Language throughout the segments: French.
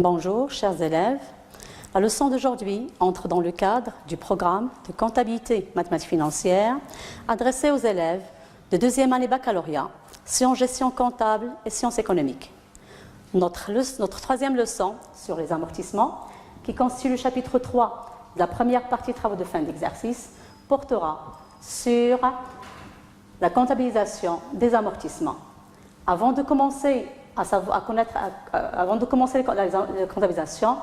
Bonjour, chers élèves. La leçon d'aujourd'hui entre dans le cadre du programme de comptabilité mathématiques financières adressé aux élèves de deuxième année baccalauréat, sciences gestion comptable et sciences économiques. Notre troisième leçon sur les amortissements, qui constitue le chapitre 3 de la première partie travaux de fin d'exercice, portera sur la comptabilisation des amortissements. Avant de commencer la comptabilisation,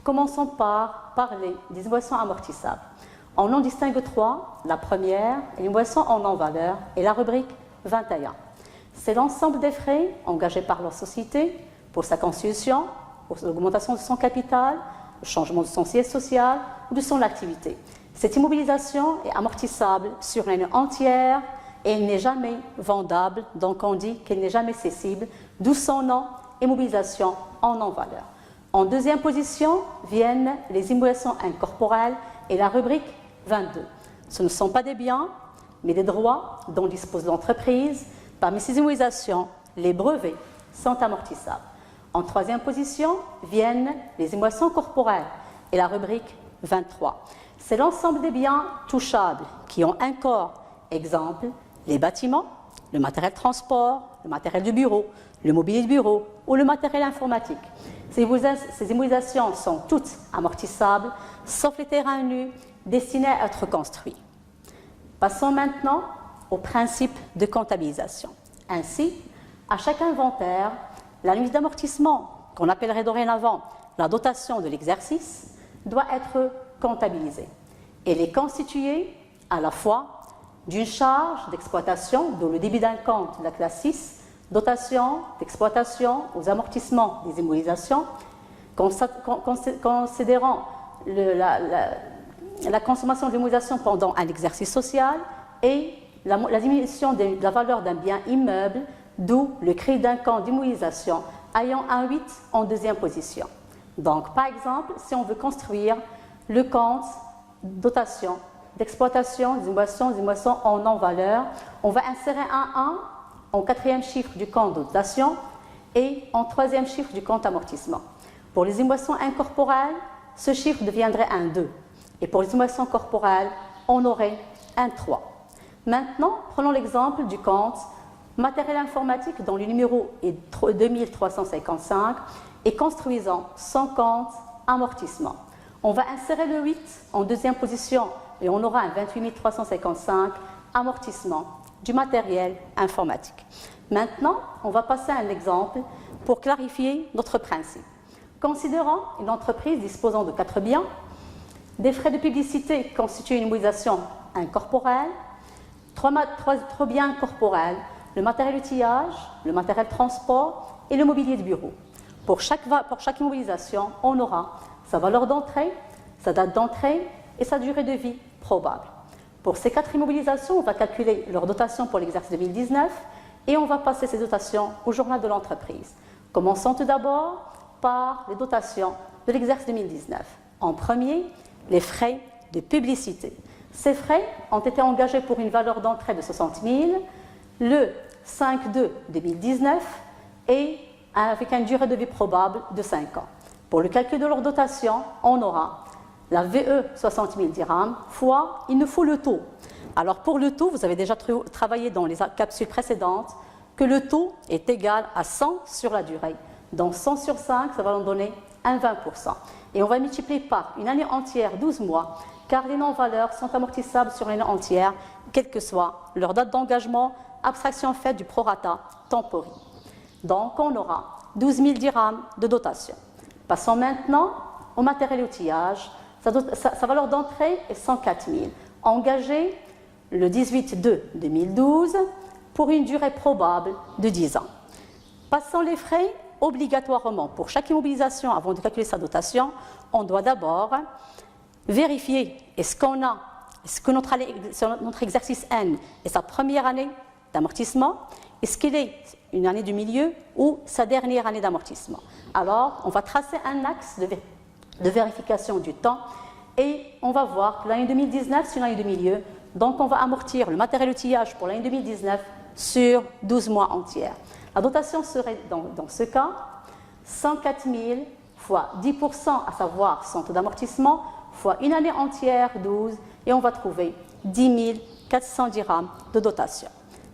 commençons par parler des invoicions amortissables. On en distingue trois. La première est l'invoition en non-valeur et la rubrique 21. C'est l'ensemble des frais engagés par leur société pour sa constitution, pour l'augmentation de son capital, le changement de son siège social ou de son activité. Cette immobilisation est amortissable sur l'année entière et elle n'est jamais vendable, donc on dit qu'elle n'est jamais cessible, d'où son nom, immobilisation en non-valeur. En deuxième position viennent les immobilisations incorporelles et la rubrique 22. Ce ne sont pas des biens, mais des droits dont dispose l'entreprise. Parmi ces immobilisations, les brevets sont amortissables. En troisième position viennent les immobilisations corporelles et la rubrique 23. C'est l'ensemble des biens touchables qui ont un corps. Exemple, les bâtiments, le matériel de transport, le matériel de bureau, le mobilier de bureau ou le matériel informatique. Ces immobilisations sont toutes amortissables, sauf les terrains nus destinés à être construits. Passons maintenant au principe de comptabilisation. Ainsi, à chaque inventaire, la limite d'amortissement, qu'on appellerait dorénavant la dotation de l'exercice, doit être comptabilisée. Elle est constituée à la fois d'une charge d'exploitation, dont le débit d'un compte de la classe 6, dotation d'exploitation aux amortissements des immobilisations, considérant la consommation de l'immobilisation pendant un exercice social et la diminution de la valeur d'un bien immeuble, d'où le crédit d'un compte d'immobilisation ayant un 8 en deuxième position. Donc, par exemple, si on veut construire le compte dotation d'exploitation des immobilisations en non-valeur, on va insérer un 1 en quatrième chiffre du compte de dotation et en troisième chiffre du compte amortissement. Pour les immobilisations incorporelles, ce chiffre deviendrait un 2. Et pour les immobilisations corporelles, on aurait un 3. Maintenant, prenons l'exemple du compte matériel informatique dont le numéro est 2355 et construisant son compte amortissement. On va insérer le 8 en deuxième position et on aura un 28 355 amortissement du matériel informatique. Maintenant, on va passer à un exemple pour clarifier notre principe. Considérons une entreprise disposant de 4 biens, des frais de publicité constituent une immobilisation incorporelle, 3 biens corporels, le matériel outillage, le matériel transport et le mobilier de bureau. Pour chaque immobilisation, on aura sa valeur d'entrée, sa date d'entrée et sa durée de vie probable. Pour ces 4 immobilisations, on va calculer leur dotation pour l'exercice 2019 et on va passer ces dotations au journal de l'entreprise. Commençons tout d'abord par les dotations de l'exercice 2019. En premier, les frais de publicité. Ces frais ont été engagés pour une valeur d'entrée de 60 000 le 5/2/2019 et avec une durée de vie probable de 5 ans. Pour le calcul de leur dotation, on aura la VE 60 000 dirhams fois, il nous faut le taux. Alors pour le taux, vous avez déjà travaillé dans les capsules précédentes que le taux est égal à 100 sur la durée. Donc 100 sur 5, ça va nous donner un 20%. Et on va multiplier par une année entière, 12 mois, car les non-valeurs sont amortissables sur l'année entière, quelle que soit leur date d'engagement, abstraction faite du prorata tempori. Donc on aura 12 000 dirhams de dotation. Passons maintenant au matériel outillage. Sa valeur d'entrée est 104 000, engagée le 18/2/2012 pour une durée probable de 10 ans. Passons les frais, obligatoirement pour chaque immobilisation, avant de calculer sa dotation, on doit d'abord vérifier est-ce que notre exercice N est sa première année d'amortissement, est-ce qu'il est une année du milieu ou sa dernière année d'amortissement. Alors, on va tracer un axe de vérification du temps et on va voir que l'année 2019, c'est une année de milieu, donc on va amortir le matériel outillage pour l'année 2019 sur 12 mois entiers. La dotation serait dans ce cas 104 000 fois 10%, à savoir son taux d'amortissement, fois une année entière, 12, et on va trouver 10 400 dirhams de dotation.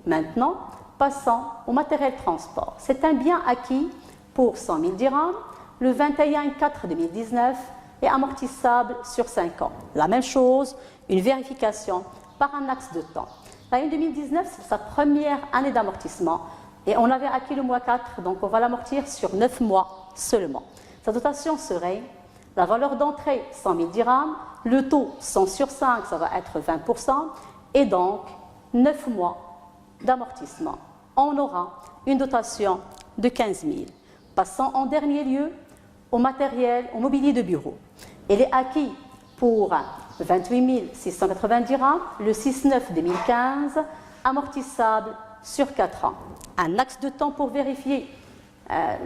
Maintenant, passons au matériel transport. C'est un bien acquis pour 100 000 dirhams, le 21/4/2019 et amortissable sur 5 ans. La même chose, une vérification par un axe de temps. L'année 2019, c'est sa première année d'amortissement et on avait acquis le mois 4, donc on va l'amortir sur 9 mois seulement. Sa dotation serait la valeur d'entrée 100 000 dirhams, le taux 100 sur 5, ça va être 20%, et donc 9 mois d'amortissement. On aura une dotation de 15 000. Passons en dernier lieu au matériel, au mobilier de bureau. Il est acquis pour 28 680 dirhams, le 6/9/2015, amortissable sur 4 ans. Un axe de temps pour vérifier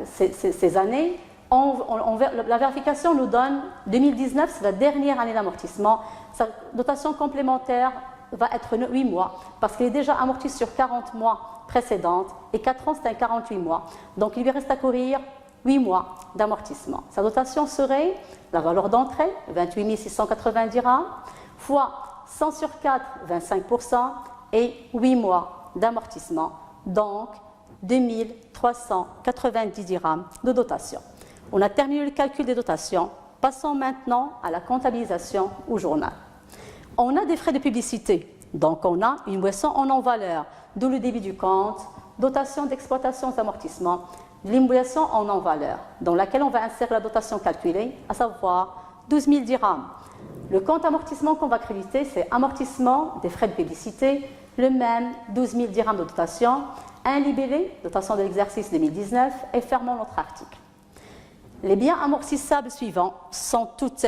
ces années. La vérification nous donne 2019, c'est la dernière année d'amortissement. Sa dotation complémentaire va être 8 mois parce qu'il est déjà amorti sur 40 mois précédentes et 4 ans, c'est un 48 mois. Donc il lui reste à courir 8 mois d'amortissement. Sa dotation serait la valeur d'entrée, 28 680 dirhams, fois 100 sur 4, 25%, et 8 mois d'amortissement, donc 2 390 dirhams de dotation. On a terminé le calcul des dotations. Passons maintenant à la comptabilisation au journal. On a des frais de publicité, donc on a une boisson en non-valeur, d'où le débit du compte, dotation d'exploitation aux amortissements, l'immobilisation en non-valeur, dans laquelle on va insérer la dotation calculée, à savoir 12 000 dirhams. Le compte amortissement qu'on va créditer, c'est amortissement des frais de publicité, le même 12 000 dirhams de dotation, un libellé, dotation de l'exercice 2019, et fermons notre article. Les biens amortissables suivants sont tous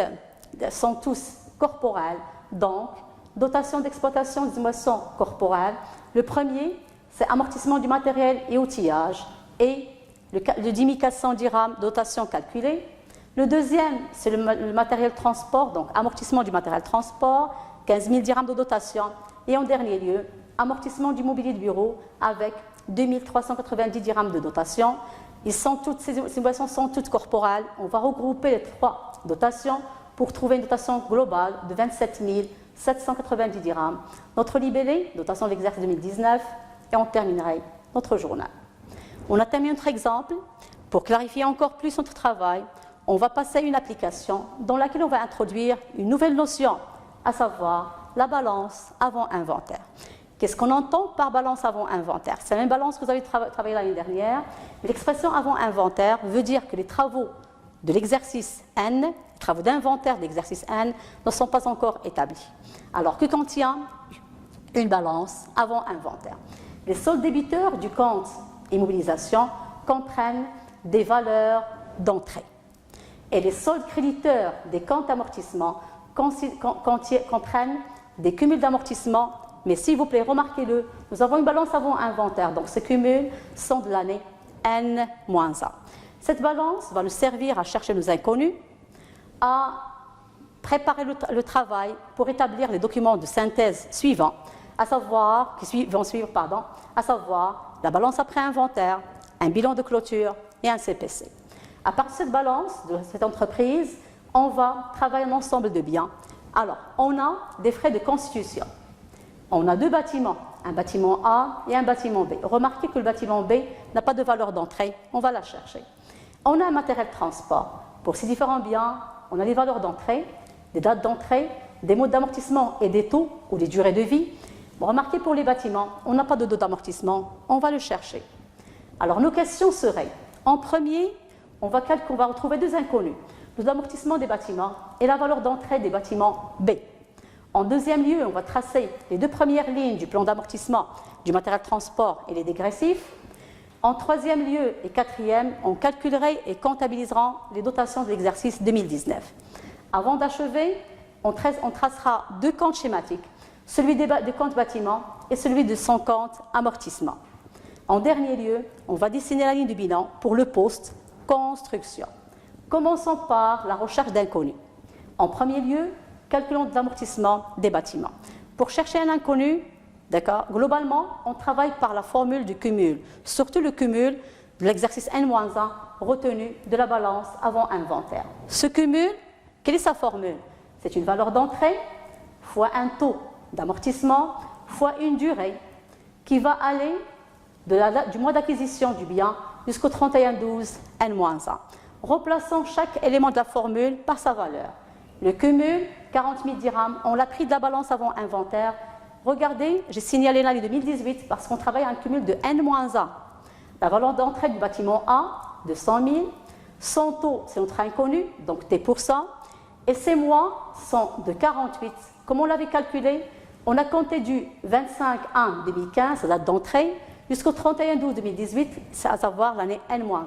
corporels, donc dotation d'exploitation des moissons corporelles. Le premier, c'est amortissement du matériel et outillage et le 10 400 dirhams dotation calculée. Le deuxième, c'est le matériel transport, donc amortissement du matériel transport, 15 000 dirhams de dotation. Et en dernier lieu, amortissement du mobilier de bureau avec 2 390 dirhams de dotation. Ces boissons sont toutes corporelles. On va regrouper les 3 dotations pour trouver une dotation globale de 27 790 dirhams. Notre libellé, dotation de l'exercice 2019, et on terminerait notre journal. On a terminé notre exemple. Pour clarifier encore plus notre travail, on va passer à une application dans laquelle on va introduire une nouvelle notion, à savoir la balance avant inventaire. Qu'est-ce qu'on entend par balance avant inventaire? C'est la même balance que vous avez travaillé l'année dernière. L'expression avant inventaire veut dire que les travaux de l'exercice N, les travaux d'inventaire de l'exercice N, ne sont pas encore établis. Alors, que contient une balance avant inventaire? Les soldes débiteurs du compte immobilisation comprennent des valeurs d'entrée. Et les soldes créditeurs des comptes amortissement comprennent des cumuls d'amortissement. Mais s'il vous plaît, remarquez-le, nous avons une balance avant inventaire, donc ces cumuls sont de l'année N-1. Cette balance va nous servir à chercher nos inconnus, à préparer le travail pour établir les documents de synthèse suivants, à savoir la balance après inventaire, un bilan de clôture et un CPC. À partir de cette balance de cette entreprise, on va travailler un ensemble de biens. Alors, on a des frais de constitution. On a 2 bâtiments, un bâtiment A et un bâtiment B. Remarquez que le bâtiment B n'a pas de valeur d'entrée, on va la chercher. On a un matériel de transport. Pour ces différents biens, on a des valeurs d'entrée, des dates d'entrée, des modes d'amortissement et des taux ou des durées de vie. Bon, remarquez pour les bâtiments, on n'a pas de taux d'amortissement, on va le chercher. Alors nos questions seraient, en premier, on va retrouver 2 inconnus, le taux d'amortissement des bâtiments et la valeur d'entrée des bâtiments B. En deuxième lieu, on va tracer les 2 premières lignes du plan d'amortissement du matériel de transport et les dégressifs. En troisième lieu et quatrième, on calculerait et comptabilisera les dotations de l'exercice 2019. Avant d'achever, on tracera 2 comptes schématiques, celui des comptes bâtiments et celui de son compte amortissement. En dernier lieu, on va dessiner la ligne du bilan pour le poste construction. Commençons par la recherche d'inconnus. En premier lieu, calculons l'amortissement des bâtiments. Pour chercher un inconnu, globalement, on travaille par la formule du cumul, surtout le cumul de l'exercice N-1 retenu de la balance avant inventaire. Ce cumul, quelle est sa formule? C'est une valeur d'entrée fois un taux d'amortissement fois une durée qui va aller du mois d'acquisition du bien jusqu'au 31-12 N-1. Remplaçons chaque élément de la formule par sa valeur. Le cumul, 40 000 dirhams, on l'a pris de la balance avant inventaire. Regardez, j'ai signalé l'année 2018 parce qu'on travaille à un cumul de N-1. La valeur d'entrée du bâtiment A, de 100 000. Son taux, c'est notre inconnu, donc T%. Et ces mois sont de 48. Comme on l'avait calculé, on a compté du 25-1-2015, la date d'entrée, jusqu'au 31-12-2018, à savoir l'année N-1.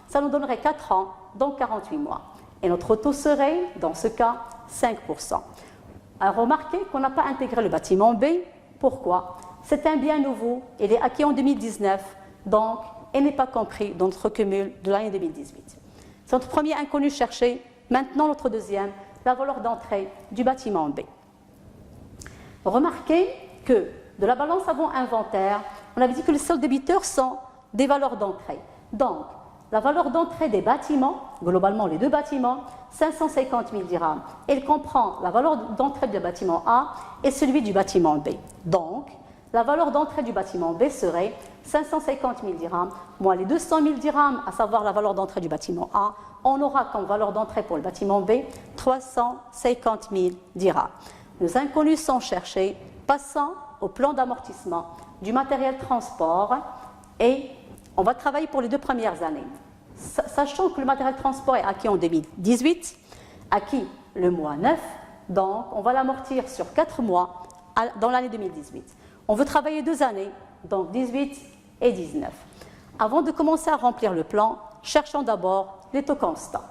Ça nous donnerait 4 ans, donc 48 mois. Et notre taux serait, dans ce cas, 5%. Alors, remarquez qu'on n'a pas intégré le bâtiment B. Pourquoi? C'est un bien nouveau, il est acquis en 2019, donc il n'est pas compris dans notre cumul de l'année 2018. C'est notre premier inconnu cherché. Maintenant, notre deuxième, la valeur d'entrée du bâtiment B. Remarquez que de la balance avant inventaire, on avait dit que les soldes débiteurs sont des valeurs d'entrée. Donc, la valeur d'entrée des bâtiments, globalement les deux bâtiments, 550 000 dirhams. Elle comprend la valeur d'entrée du bâtiment A et celui du bâtiment B. Donc, la valeur d'entrée du bâtiment B serait 550 000 dirhams moins les 200 000 dirhams, à savoir la valeur d'entrée du bâtiment A. On aura comme valeur d'entrée pour le bâtiment B 350 000 dirhams. Nos inconnus sont cherchés, passant au plan d'amortissement du matériel transport et on va travailler pour les 2 premières années. Sachant que le matériel transport est acquis en 2018, acquis le mois 9, donc on va l'amortir sur 4 mois dans l'année 2018. On veut travailler 2 années, donc 18 et 19. Avant de commencer à remplir le plan, cherchons d'abord les taux constants.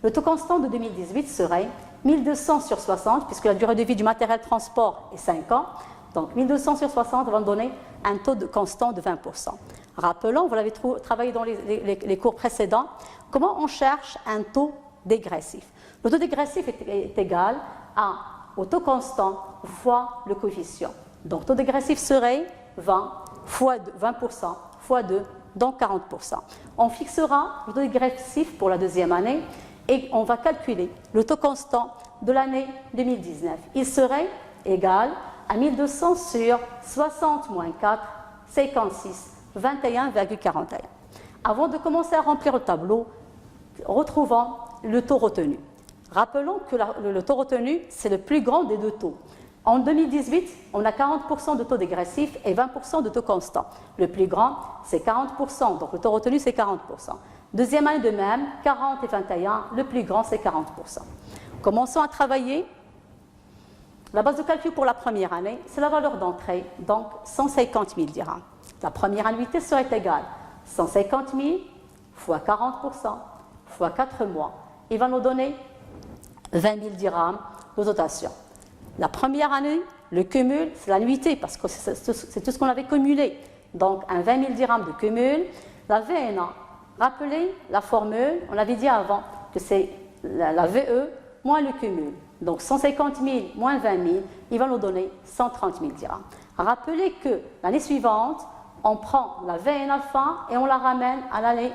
Le taux constant de 2018 serait 1200 sur 60, puisque la durée de vie du matériel transport est 5 ans. Donc 1200 sur 60 va nous donner un taux constant de 20%. Rappelons, vous l'avez travaillé dans les cours précédents, comment on cherche un taux dégressif. Le taux dégressif est égal au taux constant fois le coefficient. Donc le taux dégressif serait 20 fois 20% fois 2, donc 40%. On fixera le taux dégressif pour la deuxième année et on va calculer le taux constant de l'année 2019. Il serait égal à 1200 sur 60 moins 4, 56, 21,41. Avant de commencer à remplir le tableau, retrouvons le taux retenu. Rappelons que le taux retenu, c'est le plus grand des 2 taux. En 2018, on a 40% de taux dégressif et 20% de taux constant. Le plus grand, c'est 40%, donc le taux retenu, c'est 40%. Deuxième année de même, 40 et 21, le plus grand, c'est 40%. Commençons à travailler. La base de calcul pour la première année, c'est la valeur d'entrée, donc 150 000 dirhams. La première annuité serait égale 150 000 fois 40% fois 4 mois. Il va nous donner 20 000 dirhams de dotation. La première année, le cumul, c'est l'annuité, parce que c'est tout ce qu'on avait cumulé. Donc, un 20 000 dirhams de cumul. La VNA, rappelez la formule, on avait dit avant que c'est la VE moins le cumul. Donc, 150 000 moins 20 000, il va nous donner 130 000 dirhams. Rappelez que l'année suivante, on prend la VNA fin et on la ramène à l'année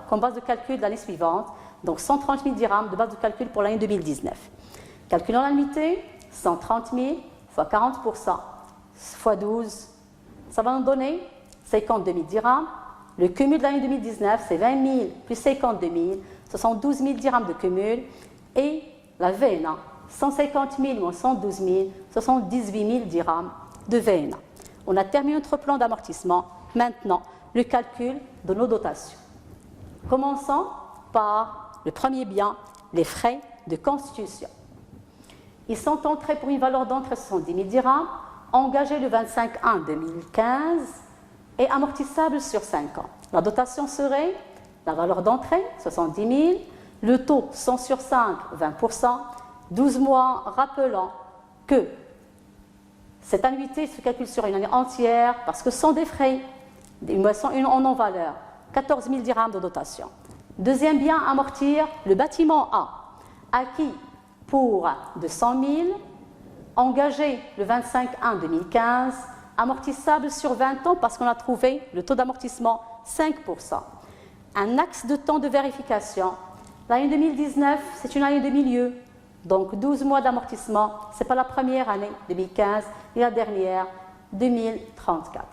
comme base de calcul de l'année suivante. Donc, 130 000 dirhams de base de calcul pour l'année 2019. Calculons l'annuité. 130 000 fois 40% fois 12, ça va nous donner 52 000 dirhams. Le cumul de l'année 2019, c'est 20 000 plus 52 000, 72 000 dirhams de cumul. Et la VNA, 150 000 moins 112 000, 78 000 dirhams de VNA. On a terminé notre plan d'amortissement. Maintenant, le calcul de nos dotations. Commençons par le premier bien, les frais de constitution. Ils sont entrés pour une valeur d'entrée de 70 000 dirhams, engagés le 25-1-2015 et amortissables sur 5 ans. La dotation serait la valeur d'entrée, 70 000, le taux 100 sur 5, 20%, 12 mois, rappelant que cette annuité se calcule sur une année entière parce que ce sont des frais, une en non-valeur, 14 000 dirhams de dotation. Deuxième bien à amortir, le bâtiment A, acquis pour 200 000, engagé le 25-1-2015, amortissable sur 20 ans parce qu'on a trouvé le taux d'amortissement 5%. un axe de temps de vérification. L'année 2019, c'est une année de milieu, donc 12 mois d'amortissement. Ce n'est pas la première année, 2015, et la dernière, 2034.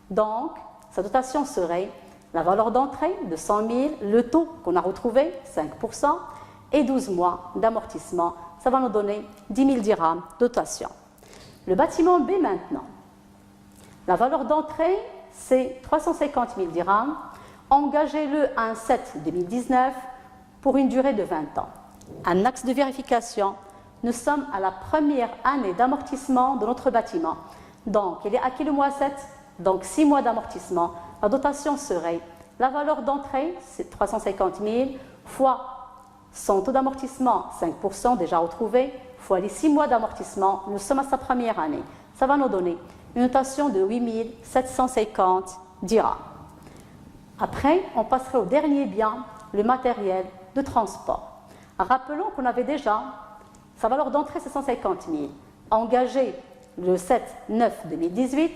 Donc, sa dotation serait la valeur d'entrée de 100 000, le taux qu'on a retrouvé, 5%, et 12 mois d'amortissement. Ça va nous donner 10 000 dirhams de dotation. Le bâtiment B maintenant. La valeur d'entrée, c'est 350 000 dirhams. Engagez-le à un 7 2019 pour une durée de 20 ans. Un axe de vérification. Nous sommes à la première année d'amortissement de notre bâtiment. Donc, il est acquis le mois 7, donc 6 mois d'amortissement. La dotation serait, la valeur d'entrée, c'est 350 000, fois son taux d'amortissement, 5% déjà retrouvé, fois les 6 mois d'amortissement, nous sommes à sa première année. Ça va nous donner une notation de 8 750 dirhams. Après, on passerait au dernier bien, le matériel de transport. Rappelons qu'on avait déjà, sa valeur d'entrée c'est 150 000, engagé le 7-9-2018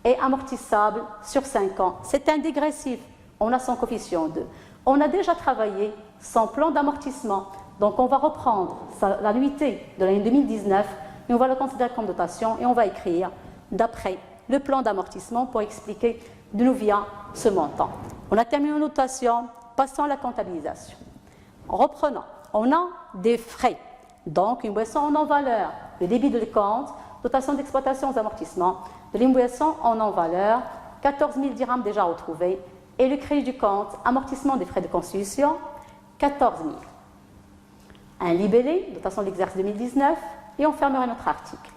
et amortissable sur 5 ans. C'est un dégressif, on a son coefficient 2. On a déjà travaillé son plan d'amortissement, donc on va reprendre l'annuité de l'année 2019 et on va le considérer comme dotation et on va écrire d'après le plan d'amortissement pour expliquer d'où vient ce montant. On a terminé la notation, passons à la comptabilisation. Reprenons, on a des frais, donc une boisson en non-valeur, le débit de compte, dotation d'exploitation aux amortissements, de l'immobilisation en non-valeur, 14 000 dirhams déjà retrouvés, et le crédit du compte, amortissement des frais de constitution, 14 000. Un libellé, dotation d'exercice 2019, et on fermerait notre article.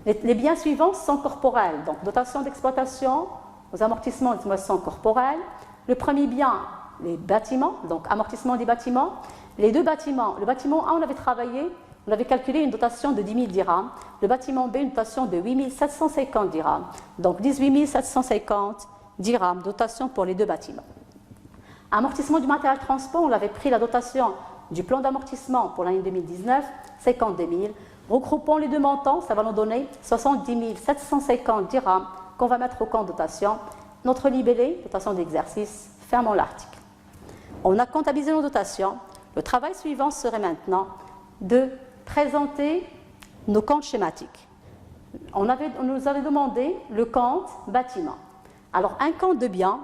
Les biens suivants sont corporels, donc dotation d'exploitation aux amortissements et immobilisation corporelle. Le premier bien, les bâtiments, donc amortissement des bâtiments. Les deux bâtiments, le bâtiment A, on avait travaillé, on avait calculé une dotation de 10 000 dirhams. Le bâtiment B, une dotation de 8 750 dirhams. Donc 18 750 dirhams, dotation pour les deux bâtiments. Amortissement du matériel de transport, on avait pris la dotation du plan d'amortissement pour l'année 2019, 52 000. Regroupons les deux montants, ça va nous donner 70 750 dirhams qu'on va mettre au compte dotation. Notre libellé, dotation d'exercice, fermons l'article. On a comptabilisé nos dotations. Le travail suivant serait maintenant de présenter nos comptes schématiques. On nous avait demandé le compte bâtiment. Alors, un compte de bien,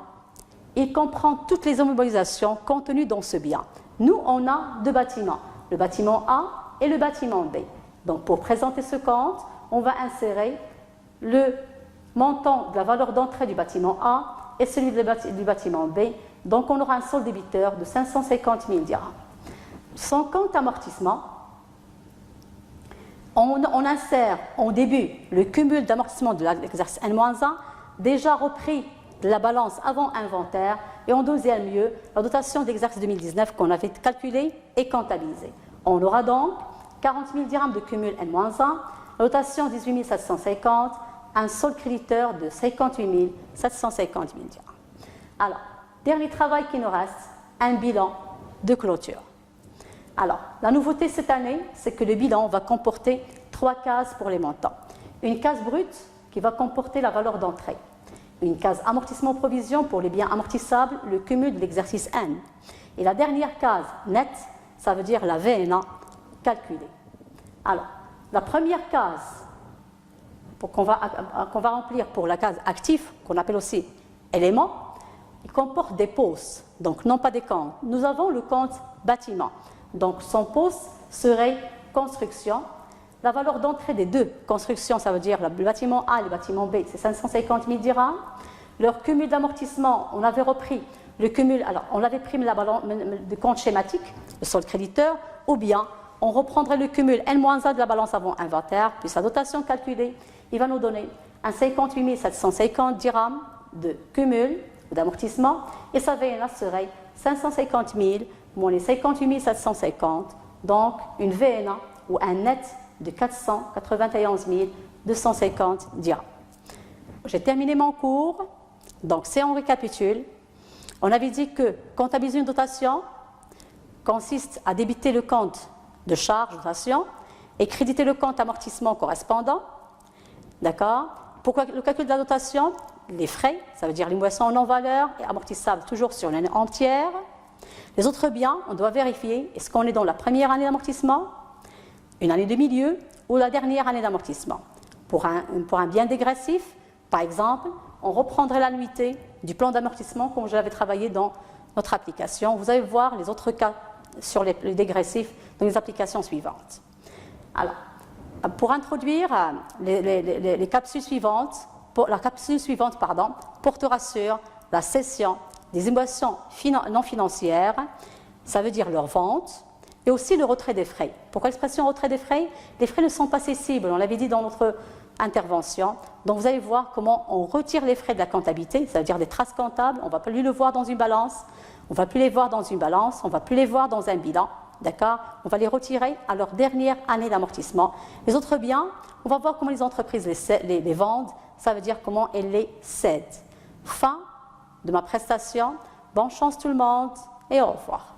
il comprend toutes les immobilisations contenues dans ce bien. Nous, on a deux bâtiments, le bâtiment A et le bâtiment B. Donc, pour présenter ce compte, on va insérer le montant de la valeur d'entrée du bâtiment A et celui du bâtiment B. Donc, on aura un solde débiteur de 550 000 dirhams. Son compte amortissement, on insère en début le cumul d'amortissement de l'exercice N-1, déjà repris de la balance avant inventaire, et en deuxième lieu, la dotation d'exercice 2019 qu'on avait calculée et comptabilisée. On aura donc 40 000 dirhams de cumul N-1, la dotation 18 750, un solde créditeur de 58 750 000 dirhams. Alors, dernier travail qui nous reste, un bilan de clôture. Alors, la nouveauté cette année, c'est que le bilan va comporter 3 cases pour les montants. Une case brute qui va comporter la valeur d'entrée. Une case amortissement-provision pour les biens amortissables, le cumul de l'exercice N. Et la dernière case nette, ça veut dire la VNA calculée. Alors, la première case qu'on va remplir pour la case actif, qu'on appelle aussi élément, il comporte des postes, donc non pas des comptes. Nous avons le compte bâtiment. Donc, son poste serait construction. La valeur d'entrée des deux constructions, ça veut dire le bâtiment A et le bâtiment B, c'est 550 000 dirhams. Leur cumul d'amortissement, on avait repris le cumul, alors on avait pris la balance de compte schématique, le solde créditeur, ou bien on reprendrait le cumul N-1 de la balance avant inventaire, puis sa dotation calculée, il va nous donner un 58 750 dirhams de cumul ou d'amortissement, et sa VNA serait 550 000 moins les 58 750, donc une VNA ou un net de 491 250 dirhams. J'ai terminé mon cours, donc si on récapitule, on avait dit que comptabiliser une dotation consiste à débiter le compte de charge dotation et créditer le compte amortissement correspondant. D'accord? Pour le calcul de la dotation, les frais, ça veut dire les moissons non valeur et amortissables toujours sur l'année entière. Les autres biens, on doit vérifier, est-ce qu'on est dans la première année d'amortissement, une année de milieu ou la dernière année d'amortissement. Pour un bien dégressif, par exemple, on reprendrait l'annuité du plan d'amortissement comme je l'avais travaillé dans notre application. Vous allez voir les autres cas sur les dégressifs dans les applications suivantes. Alors, pour introduire les capsules suivantes, la capsule suivante portera sur la cession des émotions non financières, ça veut dire leur vente, et aussi le retrait des frais. Pourquoi l'expression retrait des frais? Les frais ne sont pas cessibles, on l'avait dit dans notre intervention. Donc vous allez voir comment on retire les frais de la comptabilité, ça veut dire des traces comptables, on ne va plus le voir dans une balance, on ne va plus les voir dans une balance, on ne va plus les voir dans un bilan, d'accord? On va les retirer à leur dernière année d'amortissement. Les autres biens, on va voir comment les entreprises les vendent, ça veut dire comment elles les cèdent. Fin de ma prestation, bonne chance tout le monde et au revoir.